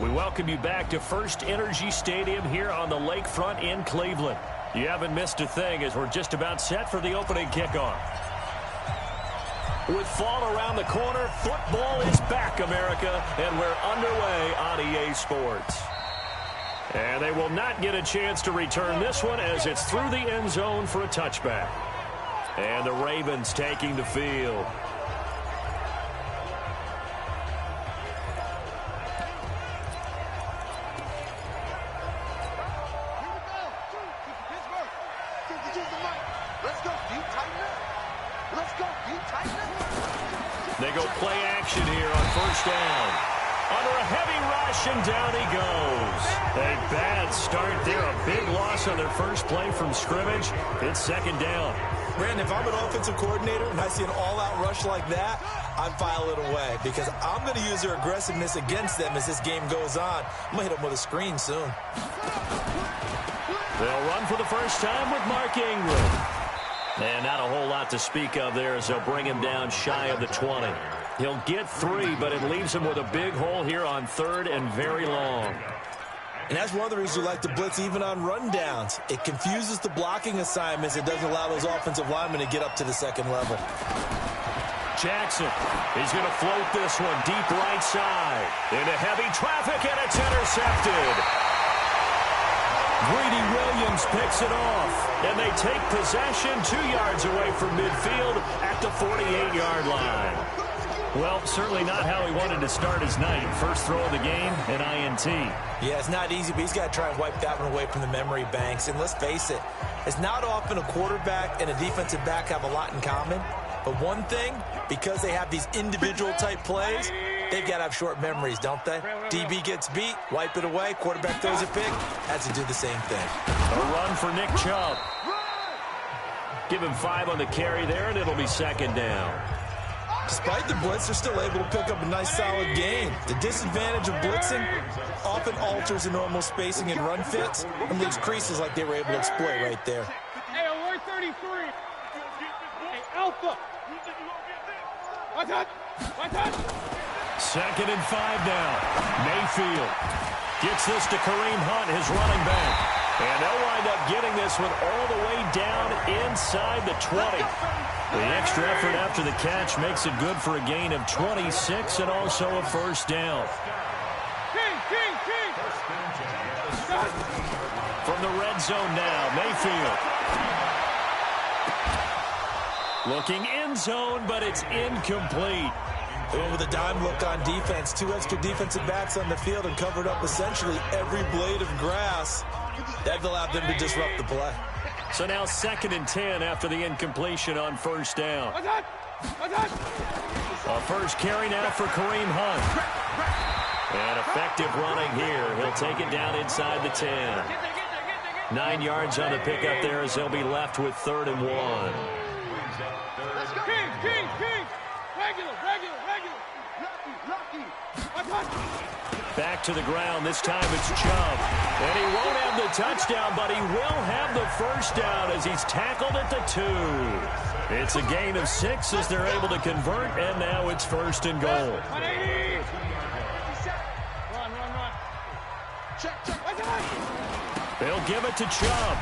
We welcome you back to First Energy Stadium here on the lakefront in Cleveland. You haven't missed a thing as we're just about set for the opening kickoff. With fall around the corner, football is back, America, and we're underway on EA Sports. And they will not get a chance to return this one as it's through the end zone for a touchback. And the Ravens taking the field. They go play action here on first down. Under a heavy rush, and down he goes. A bad start there. A big loss on their first play from scrimmage. It's second down. Brandon, if I'm an offensive coordinator and I see an all-out rush like that, I file it away because I'm going to use their aggressiveness against them as this game goes on. I'm going to hit them with a screen soon. They'll run for the first time with Mark Ingram. And not a whole lot to speak of there as they'll bring him down shy of the 20. He'll get 3, but it leaves him with a big hole here on third and very long. And that's one of the reasons you like to blitz even on rundowns. It confuses the blocking assignments. It doesn't allow those offensive linemen to get up to the second level. Jackson, he's going to float this one deep right side. Into heavy traffic, and it's intercepted. Greedy Williams picks it off, and they take possession 2 yards away from midfield at the 48-yard line. Well, certainly not how he wanted to start his night. First throw of the game, an INT. Yeah, it's not easy, but he's got to try and wipe that one away from the memory banks. And let's face it, it's not often a quarterback and a defensive back have a lot in common. But one thing, because they have these individual-type plays, they've got to have short memories, don't they? DB gets beat, wipe it away, quarterback throws a pick, has to do the same thing. A run for Nick Chubb. Give him 5 on the carry there, and it'll be second down. Despite the blitz, they're still able to pick up a nice, solid gain. The disadvantage of blitzing often alters the normal spacing and run fits and leaves creases like they were able to exploit right there. Hey, alert 33. Hey, Alpha. One touch. One touch. Second and 5 now. Mayfield gets this to Kareem Hunt, his running back. And they'll wind up getting this one all the way down inside the 20. The extra effort after the catch makes it good for a gain of 26 and also a first down. From the red zone now, Mayfield. Looking end zone, but it's incomplete. They went with a dime look on defense. 2 extra defensive backs on the field and covered up essentially every blade of grass. That allowed them to disrupt the play. So now second and 10 after the incompletion on first down. A first carry now for Kareem Hunt. And effective running here. He'll take it down inside the 10. 9 yards on the pickup there as they'll be left with 3rd and 1. Back to the ground. This time it's Chubb. And he won't have the touchdown, but he will have the first down as he's tackled at the 2. It's a gain of 6 as they're able to convert, and now it's 1st and goal. They'll give it to Chubb.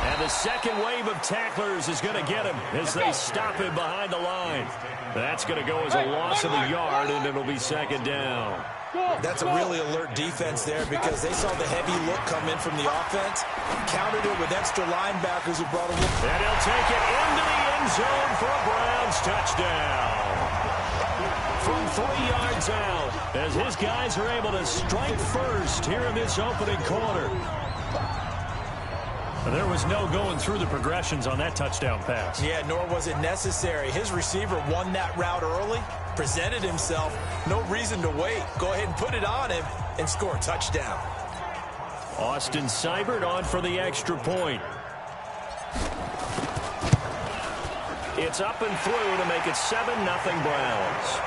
And the second wave of tacklers is going to get him as they stop him behind the line. That's going to go as a loss of a yard, and it'll be second down. That's a really alert defense there because they saw the heavy look come in from the offense, countered it with extra linebackers who brought him in. And he'll take it into the end zone for a Browns touchdown. From 3 yards out, as his guys are able to strike first here in this opening quarter. There was no going through the progressions on that touchdown pass. Yeah, nor was it necessary. His receiver won that route early, presented himself. No reason to wait. Go ahead and put it on him and score a touchdown. Austin Seibert on for the extra point. It's up and through to make it 7-0 Browns.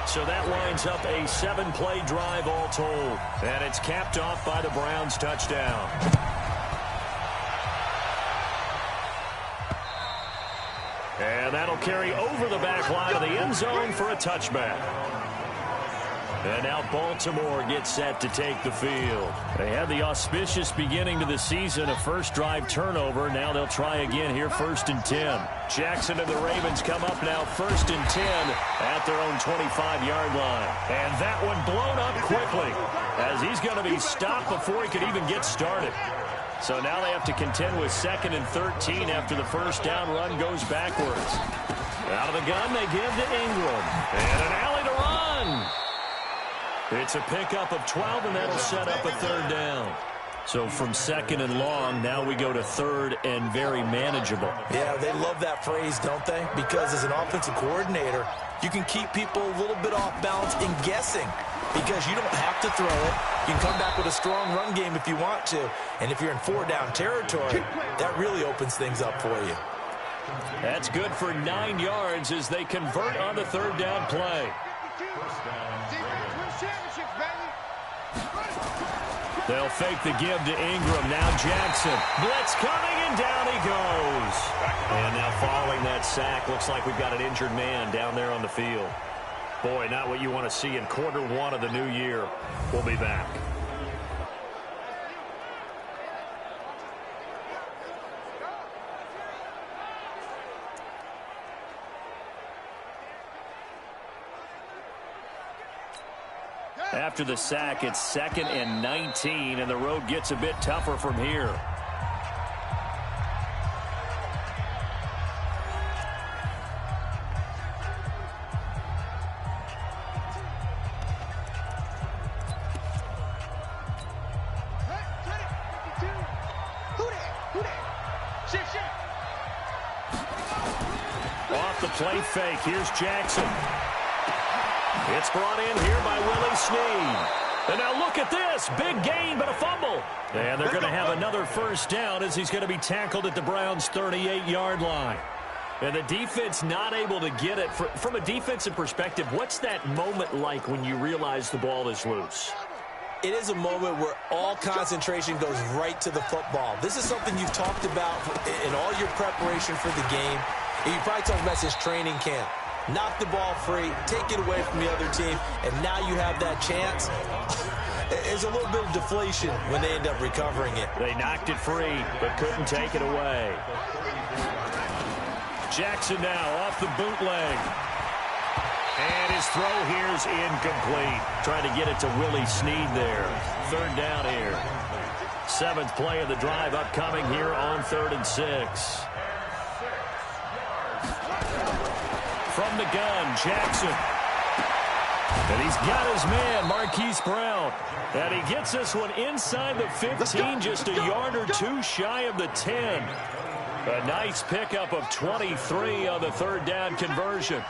So that lines up a 7-play drive all told. And it's capped off by the Browns touchdown. And that'll carry over the back line of the end zone for a touchback. And now Baltimore gets set to take the field. They had the auspicious beginning to the season, a first drive turnover. Now they'll try again here, 1st and 10. Jackson and the Ravens come up now 1st and 10 at their own 25-yard line. And that one blown up quickly as he's going to be stopped before he could even get started. So now they have to contend with 2nd and 13 after the first down run goes backwards. Out of the gun, they give to Ingram. And an alley to run. It's a pickup of 12, and that'll set up a 3rd down. So from 2nd and long, now we go to 3rd and very manageable. Yeah, they love that phrase, don't they? Because as an offensive coordinator, you can keep people a little bit off balance and guessing because you don't have to throw it. You can come back with a strong run game if you want to. And if you're in 4-down territory, that really opens things up for you. That's good for 9 yards as they convert on the 3rd down play. They'll fake the give to Ingram. Now Jackson. Blitz coming, and down he goes. And now following that sack, looks like we've got an injured man down there on the field. Boy, not what you want to see in quarter 1 of the new year. We'll be back. After the sack, it's 2nd and 19, and the road gets a bit tougher from here. Off the play fake, here's Jackson. It's brought in here by Willie Snead. And now look at this. Big gain, but a fumble. And they're going to have another first down as he's going to be tackled at the Browns' 38-yard line. And the defense not able to get it. From a defensive perspective, what's that moment like when you realize the ball is loose? It is a moment where all concentration goes right to the football. This is something you've talked about in all your preparation for the game. And you probably talked about since training camp. Knock the ball free, take it away from the other team, and now you have that chance. There's a little bit of deflation when they end up recovering it. They knocked it free, but couldn't take it away. Jackson now off the bootleg. And his throw here is incomplete. Trying to get it to Willie Snead there. 3rd down here. 7th play of the drive upcoming here on 3rd and 6. From the gun, Jackson. And he's got his man, Marquise Brown. And he gets this one inside the 15, just a yard or two shy of the 10. A nice pickup of 23 on the 3rd down conversion.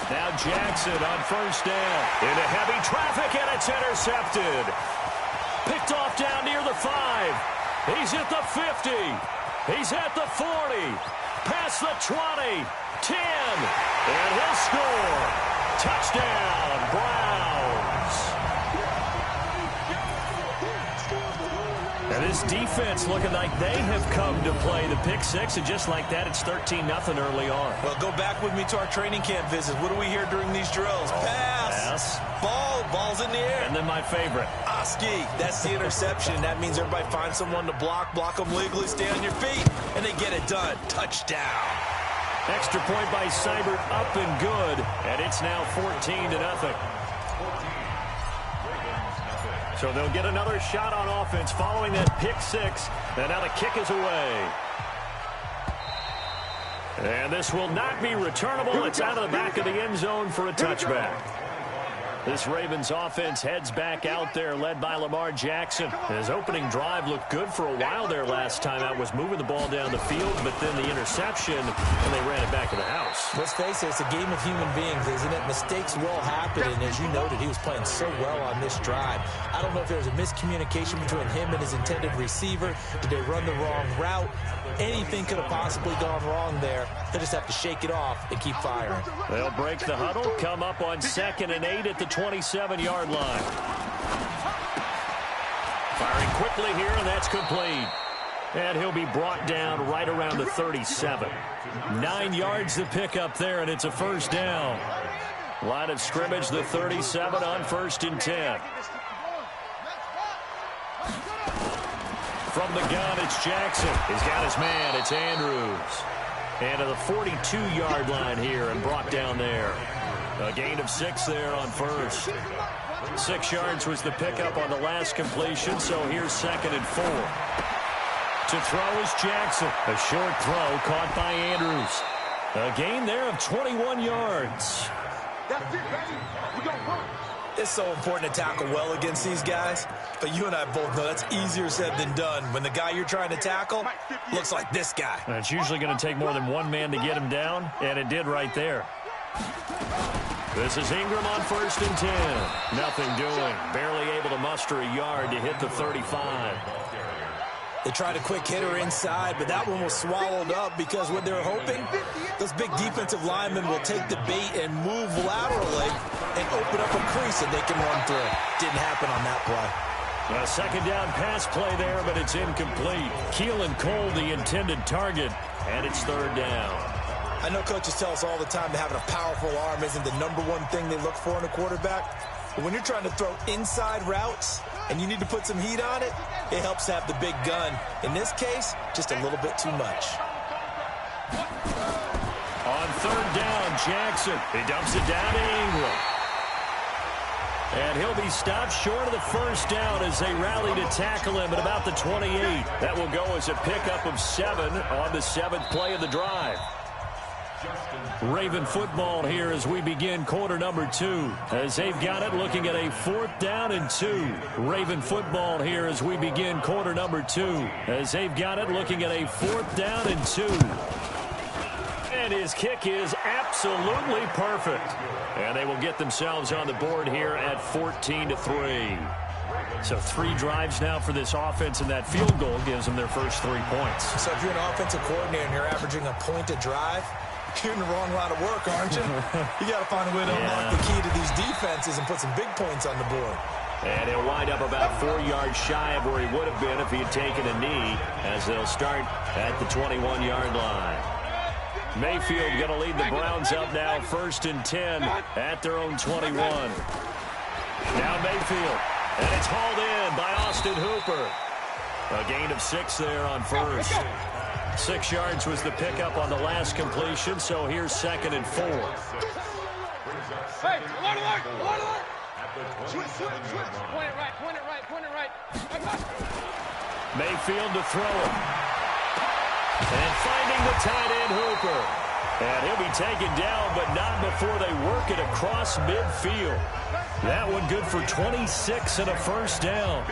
Now Jackson on 1st down. Into heavy traffic, and it's intercepted. Picked off down near the 5. He's at the 50. He's at the 40, past the 20, 10, and he'll score. Touchdown, Browns. And this defense looking like they have come to play the pick 6, and just like that, it's 13-0 early on. Well, go back with me to our training camp visits. What do we hear during these drills? Pass. Ball's in the air. And then my favorite. Oski, that's the interception. That means everybody finds someone to block them legally, stay on your feet, and they get it done. Touchdown. Extra point by Seibert, up and good, and it's now 14-0. So they'll get another shot on offense following that pick 6, and now the kick is away. And this will not be returnable. It's out of the back of the end zone for a touchback. This Ravens offense heads back out there, led by Lamar Jackson. His opening drive looked good for a while there last time out, was moving the ball down the field, but then the interception, and they ran it back to the house. Let's face it, it's a game of human beings, isn't it? Mistakes will happen, and as you noted, he was playing so well on this drive. I don't know if there was a miscommunication between him and his intended receiver. Did they run the wrong route? Anything could have possibly gone wrong there. They just have to shake it off and keep firing. They'll break the huddle, come up on 2nd and 8 at the 27-yard line. Firing quickly here, and that's complete. And he'll be brought down right around the 37. 9 yards to pick up there, and it's a first down. Line of scrimmage, the 37 on 1st and 10. From the gun, it's Jackson. He's got his man. It's Andrews. And to the 42-yard line here and brought down there. A gain of 6 there on first. 6 yards was the pickup on the last completion, so here's 2nd and 4. To throw is Jackson. A short throw caught by Andrews. A gain there of 21 yards. That's it, baby. We gon' run. It's so important to tackle well against these guys, but you and I both know that's easier said than done when the guy you're trying to tackle looks like this guy. And it's usually going to take more than one man to get him down, and it did right there. This is Ingram on 1st and 10. Nothing doing. Barely able to muster a yard to hit the 35. They tried a quick hitter inside, but that one was swallowed up because what they were hoping, those big defensive linemen will take the bait and move laterally and open up a crease that they can run through. Didn't happen on that play. A 2nd down pass play there, but it's incomplete. Keelan Cole, the intended target, and it's 3rd down. I know coaches tell us all the time that having a powerful arm isn't the #1 thing they look for in a quarterback. But when you're trying to throw inside routes and you need to put some heat on it, it helps to have the big gun. In this case, just a little bit too much. On 3rd down, Jackson. He dumps it down to Ingram. And he'll be stopped short of the 1st down as they rally to tackle him at about the 28. That will go as a pickup of 7 on the 7th play of the drive. Raven football here as we begin quarter number 2. As they've got it, looking at a 4th down and 2. Raven football here as we begin quarter number 2. As they've got it, looking at a 4th down and 2. And his kick is absolutely perfect. And they will get themselves on the board here at 14-3. So 3 drives now for this offense, and that field goal gives them their first 3 points. So if you're an offensive coordinator and you're averaging a point a drive, you're in the wrong line of work, aren't you? You got to find a way to unlock the key to these defenses and put some big points on the board. And he'll wind up about 4 yards shy of where he would have been if he had taken a knee, as they'll start at the 21-yard line. Mayfield going to lead the Browns up now, 1st and 10 at their own 21. Now Mayfield, and it's hauled in by Austin Hooper. A gain of 6 there on first. 6 yards was the pickup on the last completion, so here's 2nd and 4. Hey, alert. Switch. Point it right. Mayfield to throw it. And finding the tight end, Hooper. And he'll be taken down, but not before they work it across midfield. That one good for 26 and a 1st down.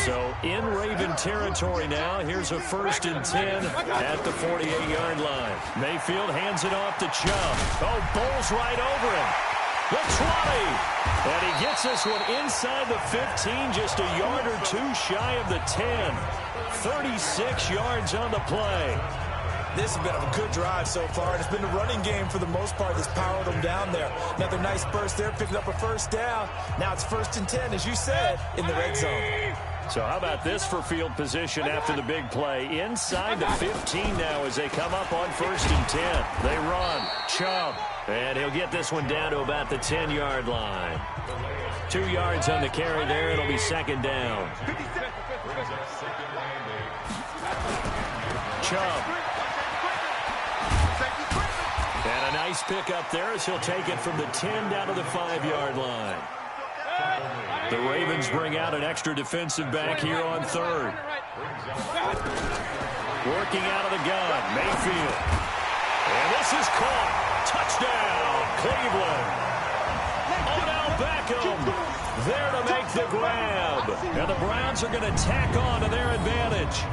So in Raven territory now. Here's a 1st and 10 at the 48-yard line. Mayfield hands it off to Chubb. Oh, bowls right over him. The 20. And he gets this one inside the 15, just a yard or 2 shy of the 10. 36 yards on the play. This has been a good drive so far, and it's been the running game for the most part that's powered them down there. Another nice burst there, picking up a 1st down. Now it's 1st and 10, as you said, in the red zone. So how about this for field position after the big play? Inside the 15 now as they come up on 1st and 10. They run. Chubb. And he'll get this one down to about the 10-yard line. 2 yards on the carry there. It'll be 2nd down. Chubb. And a nice pick up there as he'll take it from the 10 down to the 5-yard line. The Ravens bring out an extra defensive back here on 3rd. Working out of the gun, Mayfield. And this is caught. Touchdown, Cleveland. Odell Beckham there to make the grab. And the Browns are going to tack on to their advantage.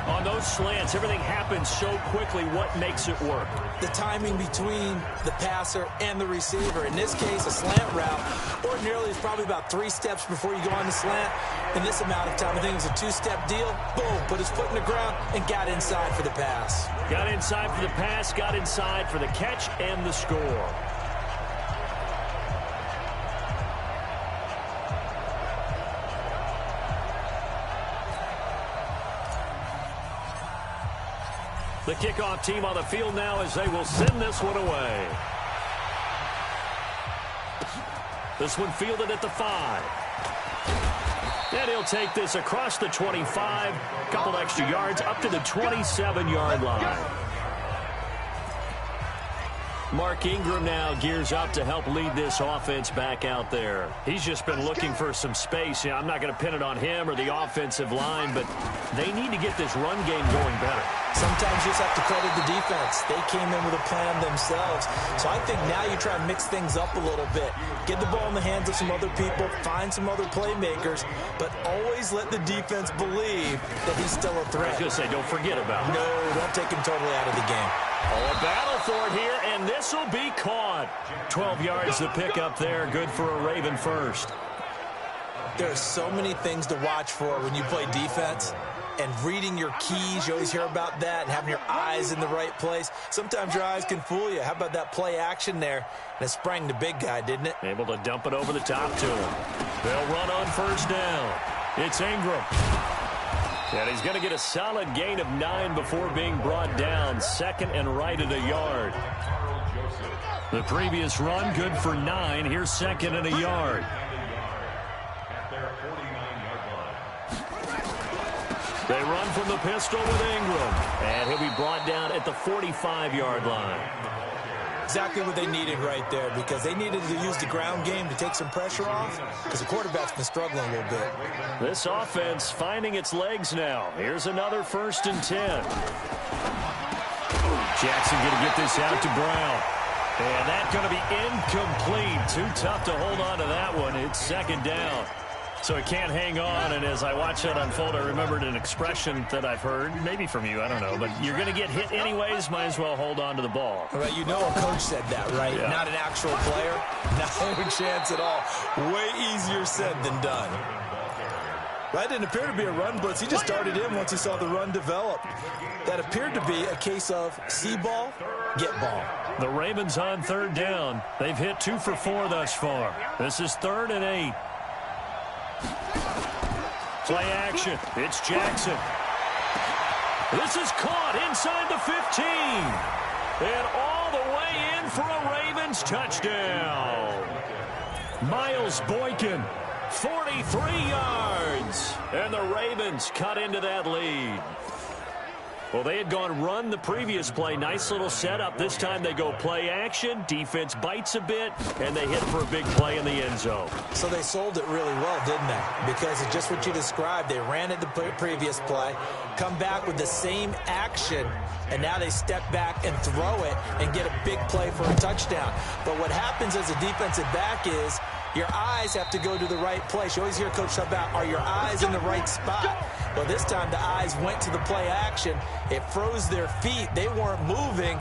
On those slants, everything happens so quickly. What makes it work? The timing between the passer and the receiver. In this case, a slant route. Ordinarily, it's probably about 3 steps before you go on the slant. In this amount of time, I think it was a 2-step deal. Boom, put his foot in the ground and got inside for the pass. Got inside for the pass, got inside for the catch and the score. The kickoff team on the field now as they will send this one away. This one fielded at the 5. And he'll take this across the 25. A couple extra yards up to the 27-yard line. Mark Ingram now gears up to help lead this offense back out there. He's just been looking for some space. I'm not going to pin it on him or the offensive line, but they need to get this run game going better. Sometimes you just have to credit the defense. They came in with a plan themselves. So I think now you try to mix things up a little bit. Get the ball in the hands of some other people, find some other playmakers, but always let the defense believe that he's still a threat. I was going to say, don't forget about it. No, don't take him totally out of the game. Oh, a battle for it here, and this will be caught. 12 yards to pick up there. Good for a Raven first. There are so many things to watch for when you play defense. And reading your keys, you always hear about that, and having your eyes in the right place. Sometimes your eyes can fool you. How about that play action there? And it sprang the big guy, didn't it? Able to dump it over the top to him. They'll run on first down. It's Ingram. And he's going to get a solid gain of 9 before being brought down. Second and right at a yard. The previous run good for 9. Here's second and a yard. They run from the pistol with Ingram. And he'll be brought down at the 45-yard line. Exactly what they needed right there, because they needed to use the ground game to take some pressure off, because the quarterback's been struggling a little bit. This offense finding its legs now. Here's another 1st and 10. Jackson going to get this out to Brown. And that's going to be incomplete. Too tough to hold on to that one. It's second down. So he can't hang on, and as I watch that unfold, I remembered an expression that I've heard, maybe from you, I don't know, but you're going to get hit anyways, might as well hold on to the ball. Well, you know a coach said that, right? Yeah. Not an actual player. No chance at all. Way easier said than done. That didn't appear to be a run blitz. He just started in once he saw the run develop. That appeared to be a case of see ball, get ball. The Ravens on third down. They've hit 2 for 4 thus far. This is 3rd and 8. Play action. It's Jackson. This is caught inside the 15. And all the way in for a Ravens touchdown. Miles Boykin, 43 yards. And the Ravens cut into that lead. Well, they had gone run the previous play. Nice little setup. This time they go play action. Defense bites a bit, and they hit for a big play in the end zone. So they sold it really well, didn't they? Because it's just what you described. They ran it the previous play, come back with the same action, and now they step back and throw it and get a big play for a touchdown. But what happens as a defensive back is your eyes have to go to the right place. You always hear Coach talk about, are your eyes in the right spot? Well, this time the eyes went to the play action. It froze their feet. They weren't moving,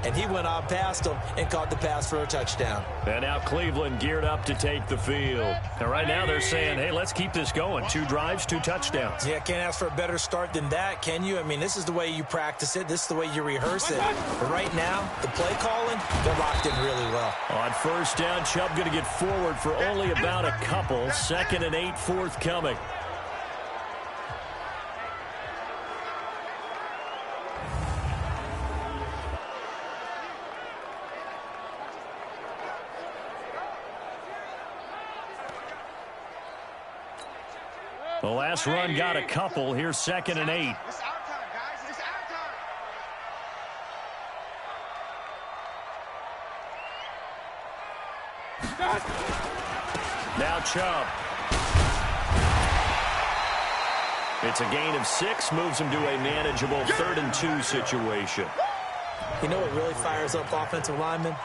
and he went on past them and caught the pass for a touchdown. And now Cleveland geared up to take the field. And right now they're saying, hey, let's keep this going. 2 drives, 2 touchdowns. Yeah, can't ask for a better start than that, can you? I mean, this is the way you practice it. This is the way you rehearse it. But right now, the play calling, they're locked in really well. On first down, Chubb going to get forward for only about a couple. 2nd and 8 forthcoming. The last run got a couple. Here's 2nd and 8. It's our time, guys. It's our time. Now Chubb. It's a gain of 6. Moves him to a manageable 3rd and 2 situation. You know what really fires up offensive linemen?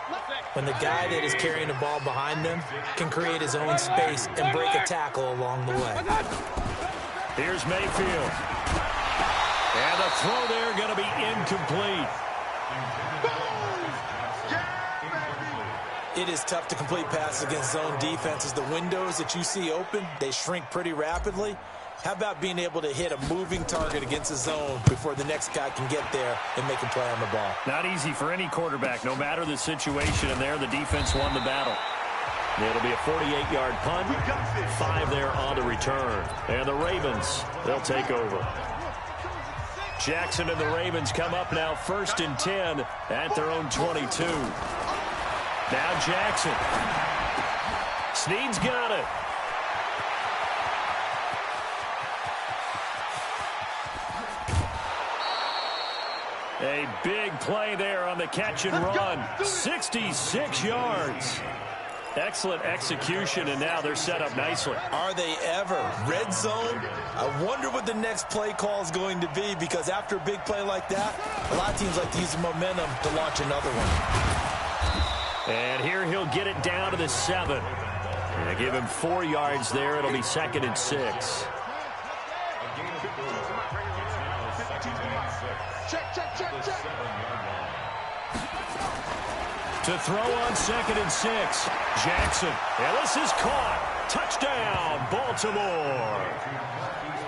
When the guy that is carrying the ball behind them can create his own space and break a tackle along the way. Here's Mayfield. And the throw there going to be incomplete. It is tough to complete passes against zone defenses. The windows that you see open, they shrink pretty rapidly. How about being able to hit a moving target against a zone before the next guy can get there and make a play on the ball? Not easy for any quarterback, no matter the situation. And there, the defense won the battle. It'll be a 48-yard punt, 5 there on the return. And the Ravens, they'll take over. Jackson and the Ravens come up now 1st and 10 at their own 22. Now Jackson. Snead's got it. A big play there on the catch and run. 66 yards. Excellent execution, and now they're set up nicely. Are they ever? Red zone? I wonder what the next play call is going to be, because after a big play like that, a lot of teams like to use the momentum to launch another one. And here he'll get it down to the 7. And give him 4 yards there. It'll be 2nd and 6. Check. To throw on 2nd and 6. Jackson. And this is caught. Touchdown, Baltimore.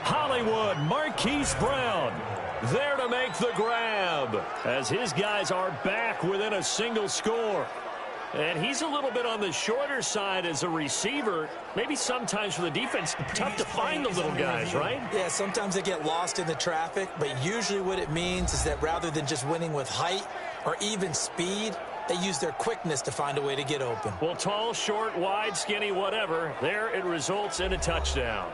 Hollywood, Marquise Brown there to make the grab as his guys are back within a single score. And he's a little bit on the shorter side as a receiver. Maybe sometimes for the defense, tough to find the little guys, right? Yeah, sometimes they get lost in the traffic, but usually what it means is that rather than just winning with height or even speed, they use their quickness to find a way to get open. Well, tall, short, wide, skinny, whatever, there it results in a touchdown.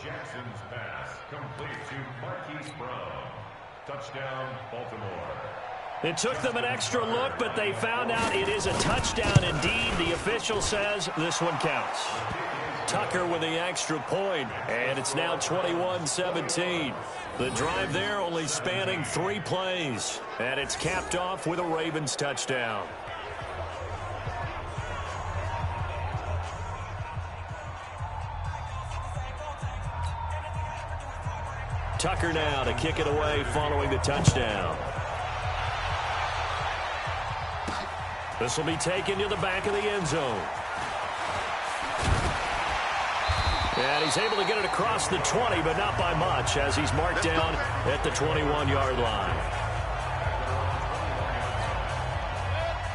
Jackson's pass complete to Marquise Brown. Touchdown, Baltimore. It took them an extra look, but they found out it is a touchdown indeed. The official says this one counts. Tucker with the extra point, and it's now 21-17. The drive there only spanning 3 plays, and it's capped off with a Ravens touchdown. Tucker now to kick it away following the touchdown. This will be taken to the back of the end zone. And he's able to get it across the 20, but not by much, as he's marked down at the 21-yard line.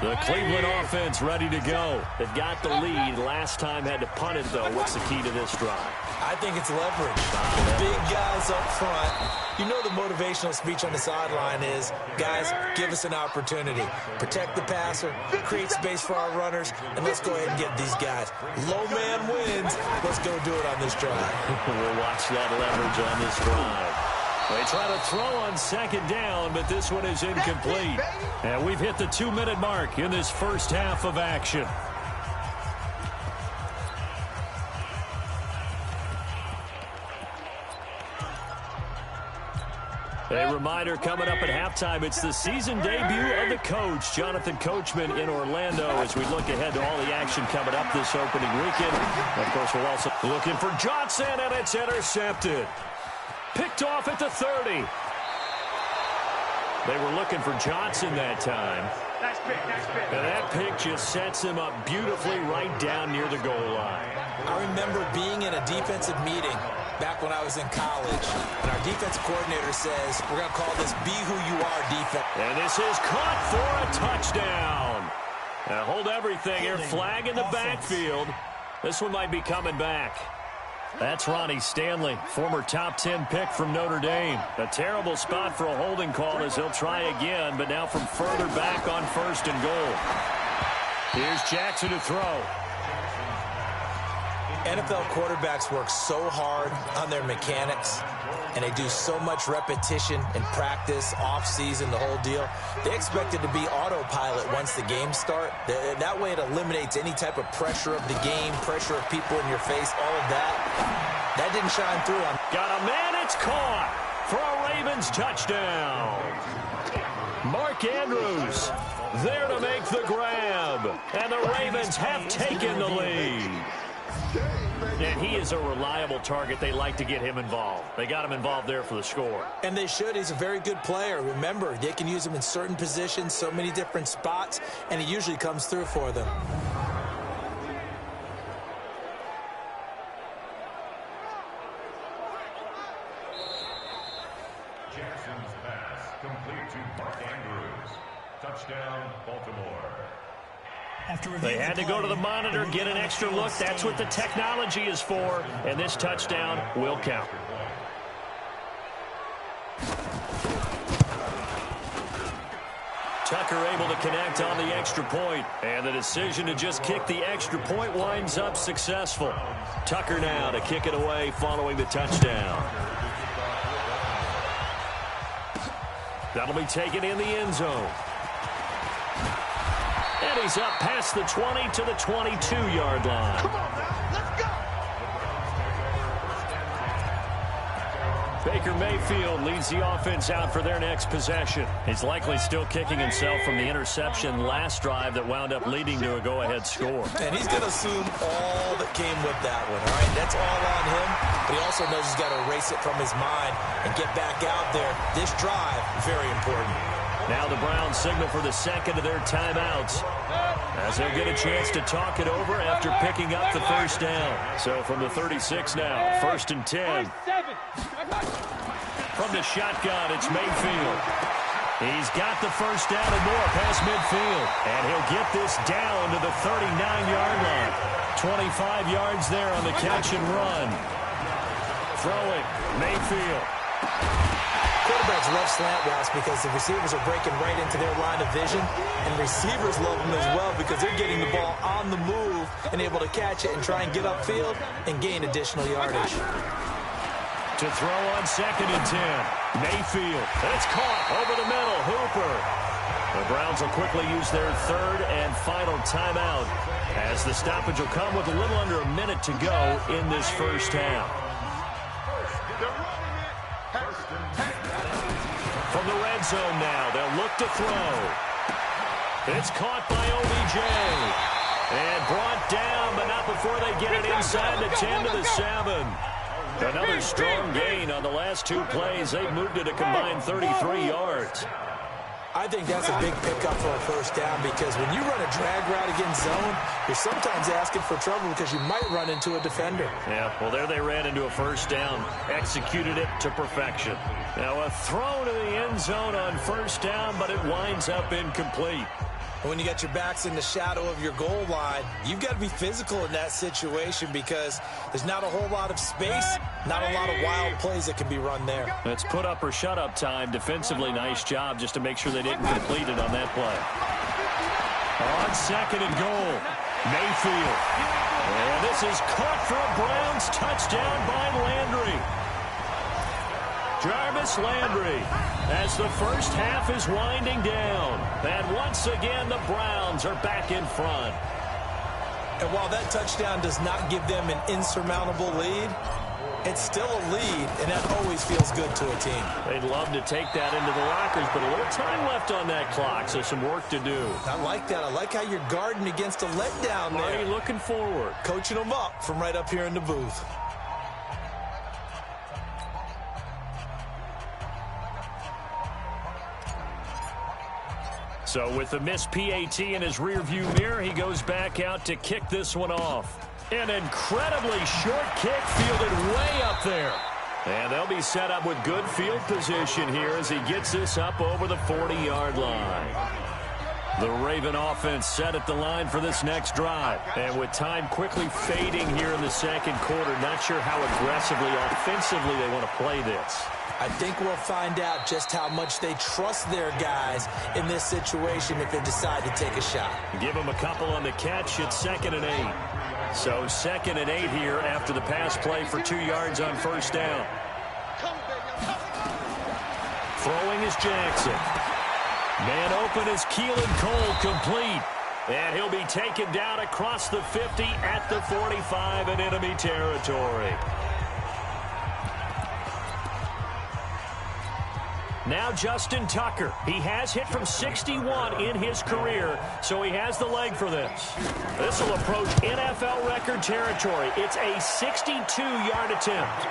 The Cleveland offense ready to go. They've got the lead. Last time had to punt it, though. What's the key to this drive? I think it's leverage. The big guys up front. You know the motivational speech on the sideline is, guys, give us an opportunity. Protect the passer, create space for our runners, and let's go ahead and get these guys. Low man wins. Let's go do it on this drive. We'll watch that leverage on this drive. They try to throw on 2nd down, but this one is incomplete. And we've hit the 2-minute mark in this first half of action. A reminder coming up at halftime, it's the season debut of the coach, Jonathan Coachman in Orlando, as we look ahead to all the action coming up this opening weekend. Of course, we're also looking for Johnson, and it's intercepted. Picked off at the 30. They were looking for Johnson that time. Nice pick. And that pick just sets him up beautifully right down near the goal line. I remember being in a defensive meeting back when I was in college, and our defensive coordinator says, we're going to call this Be Who You Are defense. And this is caught for a touchdown. Now hold everything here. Flag in the backfield. This one might be coming back. That's Ronnie Stanley, former top 10 pick from Notre Dame. A terrible spot for a holding call as he'll try again, but now from further back on 1st and goal. Here's Jackson to throw. NFL quarterbacks work so hard on their mechanics, and they do so much repetition in practice, off-season, the whole deal. They expect it to be autopilot once the games start. That way it eliminates any type of pressure of the game, pressure of people in your face, all of that. That didn't shine through on. Got a man, it's caught for a Ravens touchdown. Mark Andrews there to make the grab, and the Ravens have taken the lead. And he is a reliable target. They like to get him involved. They got him involved there for the score. And they should. He's a very good player. Remember, they can use him in certain positions, so many different spots, and he usually comes through for them. Jackson's pass complete to Mark Andrews. Touchdown, Baltimore. They had to go to the monitor, get an extra look. That's what the technology is for, and this touchdown will count. Tucker able to connect on the extra point, and the decision to just kick the extra point winds up successful. Tucker now to kick it away following the touchdown. That'll be taken in the end zone. And he's up past the 20 to the 22-yard line. Come on now, let's go. Baker Mayfield leads the offense out for their next possession. He's likely still kicking himself from the interception last drive that wound up leading to a go-ahead score. And he's going to assume all that came with that one, all right? That's all on him, but he also knows he's got to erase it from his mind and get back out there. This drive, very important. Now the Browns signal for the second of their timeouts, as they'll get a chance to talk it over after picking up the first down. So from the 36 now, 1st and 10. From the shotgun, it's Mayfield. He's got the first down and more past midfield. And he'll get this down to the 39-yard line. 25 yards there on the catch and run. Throwing, Mayfield. Quarterbacks love slant routes because the receivers are breaking right into their line of vision, and receivers love them as well because they're getting the ball on the move and able to catch it and try and get upfield and gain additional yardage. To throw on 2nd and 10. Mayfield. And it's caught over the middle. Hooper. The Browns will quickly use their 3rd and final timeout, as the stoppage will come with a little under a minute to go in this first half. From the red zone now, they'll look to throw. It's caught by OBJ. And brought down, but not before they get it inside the 10 to the 7. Another strong gain on the last 2 plays. They've moved it a combined 33 yards. I think that's a big pickup for a first down because when you run a drag route against zone, you're sometimes asking for trouble because you might run into a defender. Yeah, well, there they ran into a first down, executed it to perfection. Now a throw to the end zone on first down, but it winds up incomplete. When you got your backs in the shadow of your goal line, you've got to be physical in that situation because there's not a whole lot of space, not a lot of wild plays that can be run there. It's put up or shut up time. Defensively, nice job just to make sure they didn't complete it on that play. On 2nd and goal, Mayfield. And this is caught for a Browns touchdown by Landry. Jarvis Landry, as the first half is winding down. And once again, the Browns are back in front. And while that touchdown does not give them an insurmountable lead, it's still a lead, and that always feels good to a team. They'd love to take that into the lockers, but a little time left on that clock, so some work to do. I like that. I like how you're guarding against a letdown there. Marty looking forward. Coaching them up from right up here in the booth. So with the missed PAT in his rearview mirror, he goes back out to kick this one off. An incredibly short kick fielded way up there. And they'll be set up with good field position here as he gets this up over the 40-yard line. The Raven offense set at the line for this next drive. And with time quickly fading here in the second quarter, not sure how aggressively, offensively they want to play this. I think we'll find out just how much they trust their guys in this situation if they decide to take a shot. Give them a couple on the catch. It's 2nd and 8. So 2nd and 8 here after the pass play for 2 yards on first down. Throwing is Jackson. Man open is Keelan Cole, complete. And he'll be taken down across the 50 at the 45 in enemy territory. Now Justin Tucker. He has hit from 61 in his career, so he has the leg for this. This will approach NFL record territory. It's a 62-yard attempt.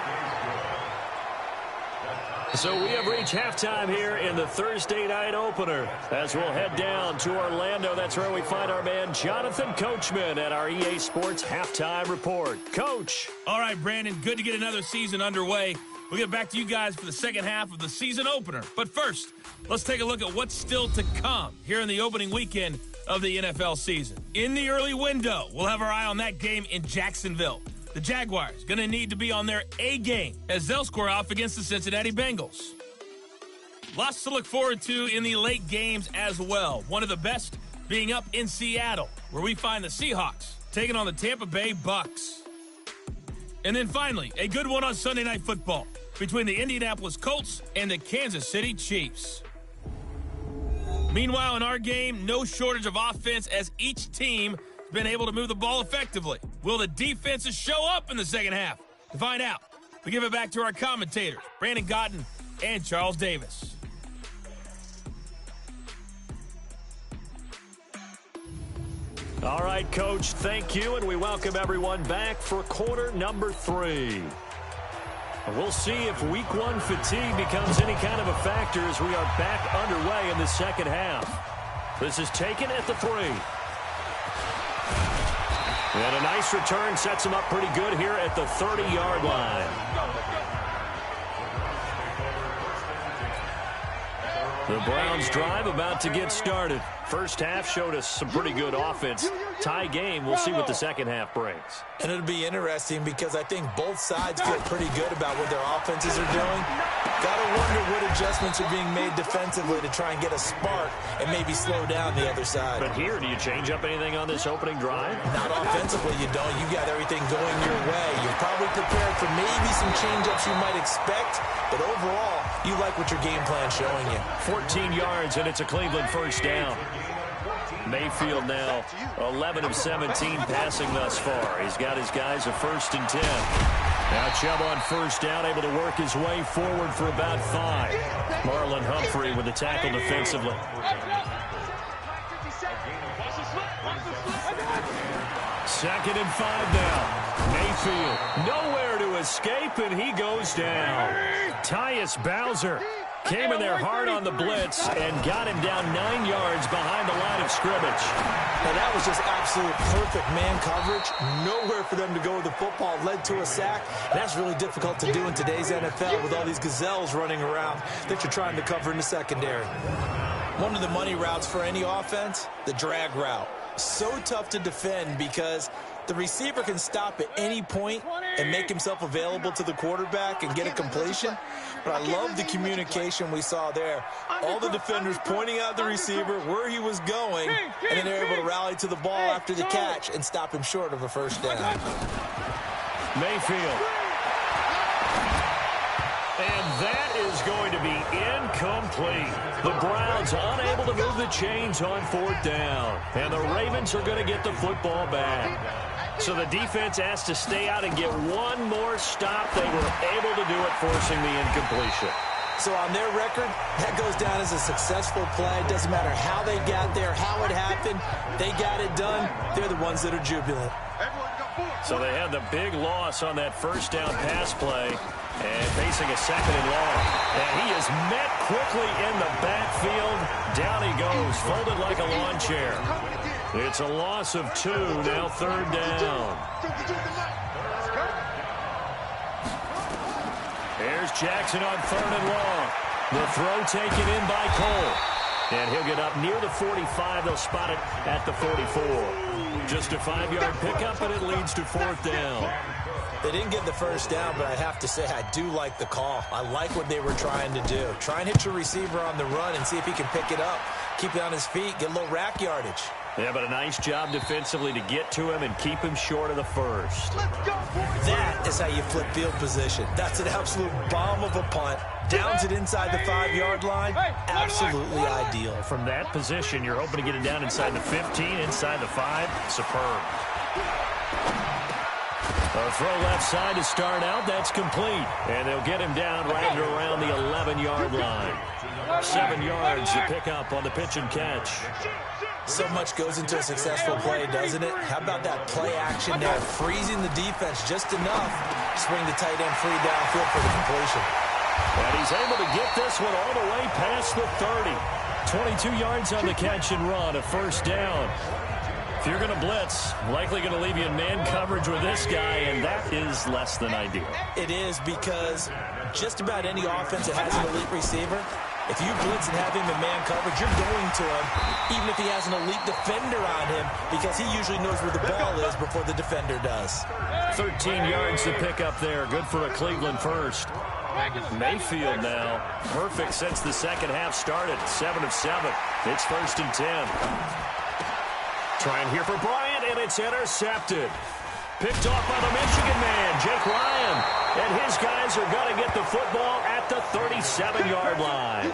So we have reached halftime here in the Thursday night opener. As we'll head down to Orlando, that's where we find our man Jonathan Coachman at our EA Sports Halftime Report. Coach. All right, Brandon, good to get another season underway. We'll get back to you guys for the second half of the season opener. But first, let's take a look at what's still to come here in the opening weekend of the NFL season. In the early window, we'll have our eye on that game in Jacksonville. The Jaguars going to need to be on their A game as they'll square off against the Cincinnati Bengals. Lots to look forward to in the late games as well. One of the best being up in Seattle, where we find the Seahawks taking on the Tampa Bay Bucks. And then finally, a good one on Sunday Night Football between the Indianapolis Colts and the Kansas City Chiefs. Meanwhile, in our game, no shortage of offense as each team has been able to move the ball effectively. Will the defenses show up in the second half? To find out, we give it back to our commentators, Brandon Gotten and Charles Davis. All right, Coach, thank you, and we welcome everyone back for quarter number 3. We'll see if week 1 fatigue becomes any kind of a factor as we are back underway in the second half. This is taken at the 3. And a nice return sets him up pretty good here at the 30-yard line. The Browns drive about to get started. First half showed us some pretty good offense. Tie game, we'll see what the second half brings. And it'll be interesting because I think both sides feel pretty good about what their offenses are doing. Gotta wonder what adjustments are being made defensively to try and get a spark and maybe slow down the other side. But here, do you change up anything on this opening drive? Not offensively, you don't. You got everything going your way. You're probably prepared for maybe some change-ups you might expect, but overall, you like what your game plan's showing you. 14 yards, and it's a Cleveland first down. Mayfield now 11 of 17 passing thus far. He's got his guys a 1st and 10. Now Chubb on first down, able to work his way forward for about 5. Marlon Humphrey with the tackle defensively. 2nd and 5 now. Mayfield nowhere to escape, and he goes down. Tyus Bowser came in there hard on the blitz and got him down 9 yards behind the line of scrimmage. Now that was just absolute perfect man coverage. Nowhere for them to go with the football. Led to a sack. That's really difficult to do in today's NFL with all these gazelles running around that you're trying to cover in the secondary. One of the money routes for any offense, the drag route. So tough to defend because the receiver can stop at any point and make himself available to the quarterback and get a completion. But I love the communication we saw there. All the defenders pointing out the receiver, where he was going, and then they're able to rally to the ball after the catch and stop him short of a first down. Mayfield. And that is going to be incomplete. The Browns unable to move the chains on 4th down. And the Ravens are going to get the football back. So the defense has to stay out and get one more stop. They were able to do it, forcing the incompletion. So on their record, that goes down as a successful play. Doesn't matter how they got there, how it happened. They got it done. They're the ones that are jubilant. So they had the big loss on that first down pass play and facing a 2nd and long. And he is met quickly in the backfield. Down he goes, folded like a lawn chair. It's a loss of 2, now 3rd down. Here's Jackson on 3rd and long. The throw taken in by Cole. And he'll get up near the 45. They'll spot it at the 44. Just a 5-yard pickup, and it leads to 4th down. They didn't get the first down, but I have to say I do like the call. I like what they were trying to do. Try and hit your receiver on the run and see if he can pick it up. Keep it on his feet, get a little rack yardage. Yeah, but a nice job defensively to get to him and keep him short of the first. That is how you flip field position. That's an absolute bomb of a punt. Downs it inside the 5-yard line. Absolutely ideal. From that position, you're hoping to get it down inside the 15, inside the 5. Superb. A throw left side to start out. That's complete. And they'll get him down right around the 11-yard line. 7 yards to pick up on the pitch and catch. So much goes into a successful play, doesn't it? How about that play action there? Freezing the defense just enough. Swing the tight end free downfield for the completion. And he's able to get this one all the way past the 30. 22 yards on the catch and run, a first down. If you're going to blitz, likely going to leave you in man coverage with this guy, and that is less than ideal. It is, because just about any offense that has an elite receiver If you blitz and have him in man coverage, you're going to him, even if he has an elite defender on him, because he usually knows where the ball is before the defender does. 13 yards to pick up there. Good for a Cleveland first. Mayfield now, perfect since the second half started. 7 of 7. It's 1st and 10. Trying here for Bryant, and it's intercepted. Picked off by the Michigan man, Jake Ryan. And his guys are going to get the football at the 37-yard line.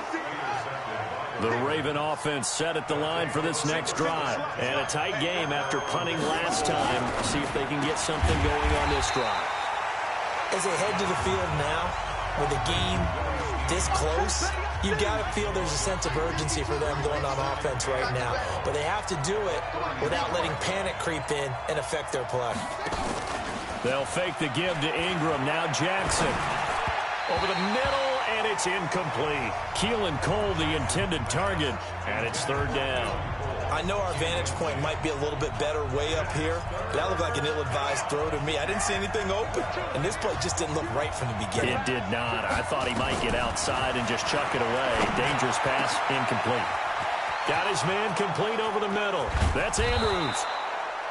The Raven offense set at the line for this next drive. And a tight game after punting last time. See if they can get something going on this drive. As they head to the field now, with the game this close, you've got to feel there's a sense of urgency for them going on offense right now. But they have to do it without letting panic creep in and affect their play. They'll fake the give to Ingram. Now Jackson. Over the middle, and it's incomplete. Keelan Cole, the intended target, and it's 3rd down. I know our vantage point might be a little bit better way up here, but that looked like an ill-advised throw to me. I didn't see anything open, and this play just didn't look right from the beginning. It did not. I thought he might get outside and just chuck it away. Dangerous pass, incomplete. Got his man complete over the middle. That's Andrews.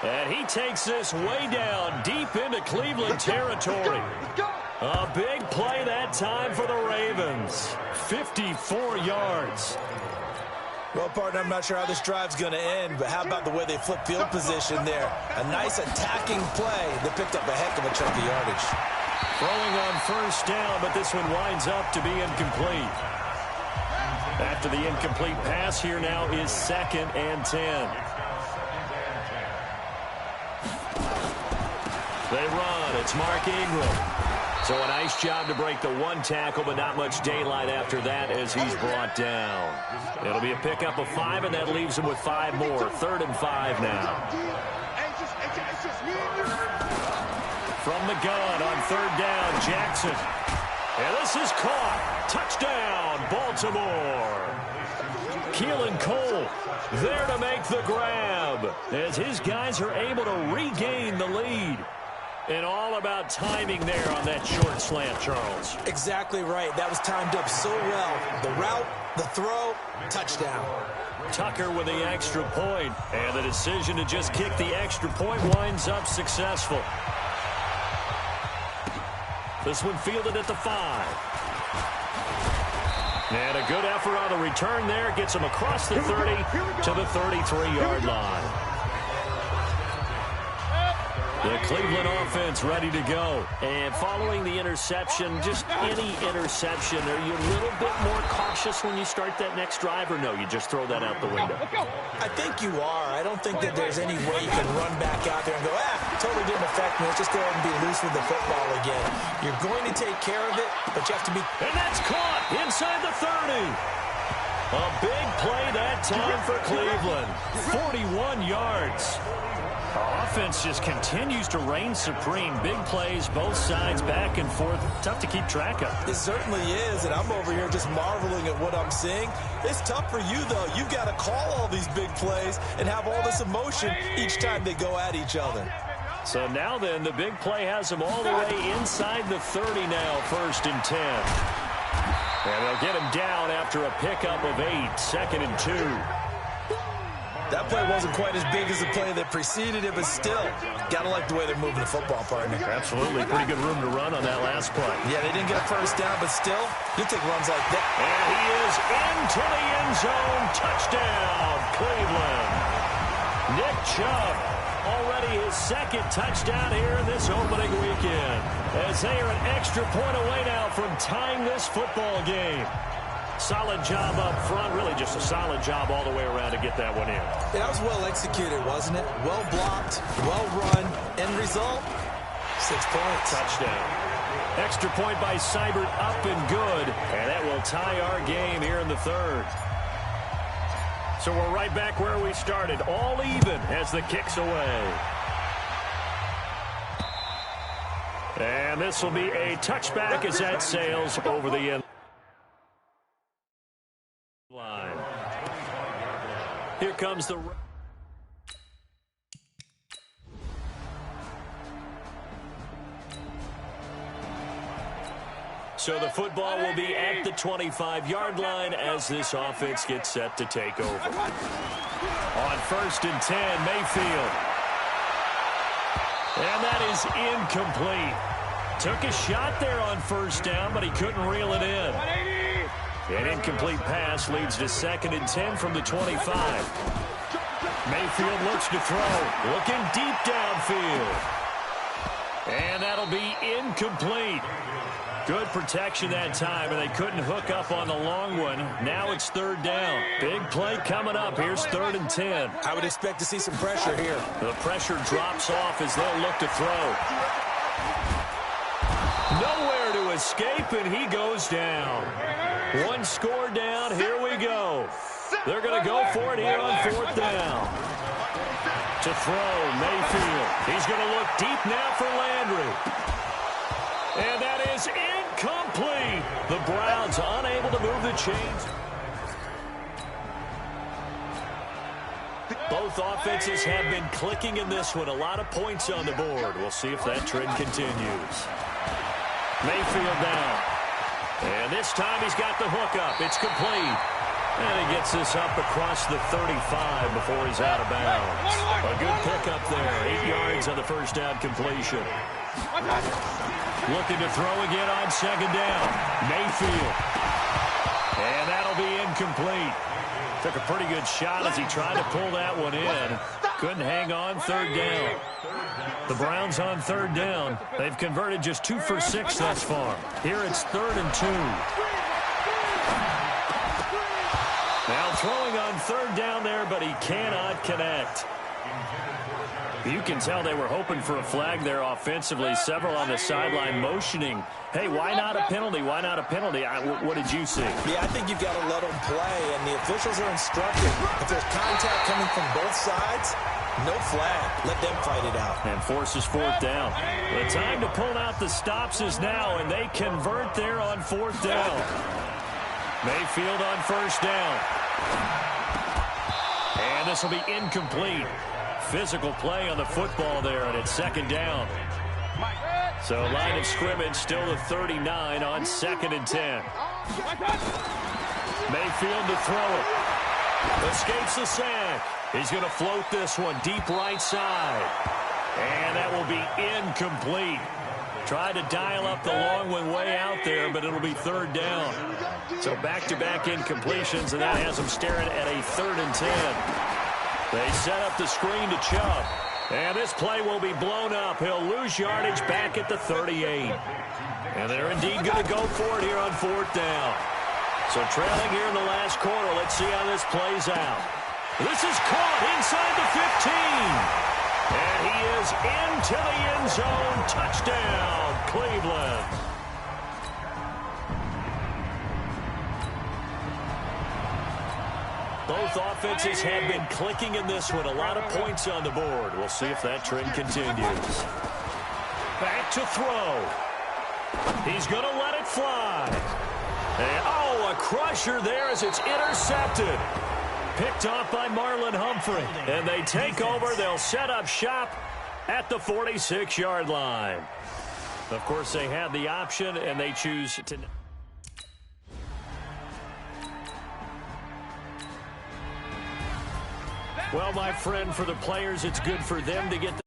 And he takes this way down, deep into Cleveland territory. A big play that time for the Ravens. 54 yards. Well, partner, I'm not sure how this drive's going to end, but how about the way they flip field position there? A nice attacking play that picked up a heck of a chunk of yardage. Throwing on 1st down, but this one winds up to be incomplete. After the incomplete pass, here now is 2nd and 10. They run. It's Mark Ingram. So a nice job to break the 1 tackle, but not much daylight after that as he's brought down. It'll be a pickup of 5, and that leaves him with 5 more. 3rd and 5 now. From the gun on 3rd down, Jackson. And this is caught. Touchdown, Baltimore. Keelan Cole there to make the grab as his guys are able to regain the lead. And all about timing there on that short slant, Charles. Exactly right. That was timed up so well. The route, the throw, touchdown. Tucker with the extra point. And the decision to just kick the extra point winds up successful. This one fielded at the 5. And a good effort on the return there. Gets him across the 30 to the 33-yard line. The Cleveland offense ready to go. And following the interception, just any interception, are you a little bit more cautious when you start that next drive, or no, you just throw that out the window? I think you are. I don't think that there's any way you can run back out there and go, totally didn't affect me. Let's just go ahead and be loose with the football again. You're going to take care of it, but you have to be... And that's caught inside the 30. A big play that time for Cleveland. 41 yards. Offense just continues to reign supreme. Big plays, both sides, back and forth. Tough to keep track of. It certainly is, and I'm over here just marveling at what I'm seeing. It's tough for you, though. You've got to call all these big plays and have all this emotion each time they go at each other. So now then, the big play has them all the way inside the 30 now, 1st and 10. And they'll get him down after a pickup of 8, 2nd and 2. That play wasn't quite as big as the play that preceded it, but still, got to like the way they're moving the football, partner. Absolutely. Pretty good room to run on that last play. Yeah, they didn't get a 1st down, but still, you'll take runs like that. And he is into the end zone. Touchdown, Cleveland. Nick Chubb, already his 2nd touchdown here in this opening weekend, as they are an extra point away now from tying this football game. Solid job up front, really just a solid job all the way around to get that one in. That was well executed, wasn't it? Well blocked, well run, end result, 6 points. Touchdown. Extra point by Seibert, up and good, and that will tie our game here in the 3rd. So we're right back where we started, all even as the kick's away. And this will be a touchback as that sails over the end line. Here comes the... So the football will be at the 25-yard line as this offense gets set to take over. On 1st and 10, Mayfield. And that is incomplete. Took a shot there on 1st down, but he couldn't reel it in. An incomplete pass leads to 2nd and 10 from the 25. Mayfield looks to throw. Looking deep downfield. And that'll be incomplete. Good protection that time, and they couldn't hook up on the long one. Now it's 3rd down. Big play coming up. Here's 3rd and 10. I would expect to see some pressure here. The pressure drops off as they'll look to throw. Nowhere to escape, and he goes down. One score down. Here we go. They're going to go for it here on 4th down. To throw, Mayfield. He's going to look deep now for Landry. And that is incomplete. The Browns unable to move the chains. Both offenses have been clicking in this one. A lot of points on the board. We'll see if that trend continues. Mayfield down. And this time he's got the hook up. It's complete. And he gets this up across the 35 before he's out of bounds. A good pickup there. 8 yards on the 1st down completion. Looking to throw again on 2nd down. Mayfield. And that'll be incomplete. Took a pretty good shot as he tried to pull that one in. Couldn't hang on 3rd down. The Browns on 3rd down. They've converted just 2 for 6 thus far. Here it's 3rd and 2. Now throwing on 3rd down there, but he cannot connect. You can tell they were hoping for a flag there offensively. Several on the sideline motioning. Hey, why not a penalty? Why not a penalty? What did you see? Yeah, I think you've got to let them play, and the officials are instructed. If there's contact coming from both sides, no flag. Let them fight it out. And forces 4th down. The time to pull out the stops is now, and they convert there on 4th down. Mayfield on 1st down. And this will be incomplete. Physical play on the football there, and it's 2nd down. So line of scrimmage still the 39 on 2nd and 10. Mayfield to throw it. Escapes the sack. He's going to float this one deep right side. And that will be incomplete. Tried to dial up the long one way out there, but it'll be 3rd down. So back-to-back incompletions, and that has them staring at a 3rd and 10. They set up the screen to Chubb. And this play will be blown up. He'll lose yardage back at the 38. And they're indeed going to go for it here on 4th down. So trailing here in the last quarter. Let's see how this plays out. This is caught inside the 15. And he is into the end zone. Touchdown, Cleveland. Both offenses have been clicking in this one. A lot of points on the board. We'll see if that trend continues. Back to throw. He's going to let it fly. And, oh, a crusher there as it's intercepted. Picked off by Marlon Humphrey. And they take over. They'll set up shop at the 46-yard line. Of course, they have the option, and they choose to... Well, my friend, for the players, it's good for them to get the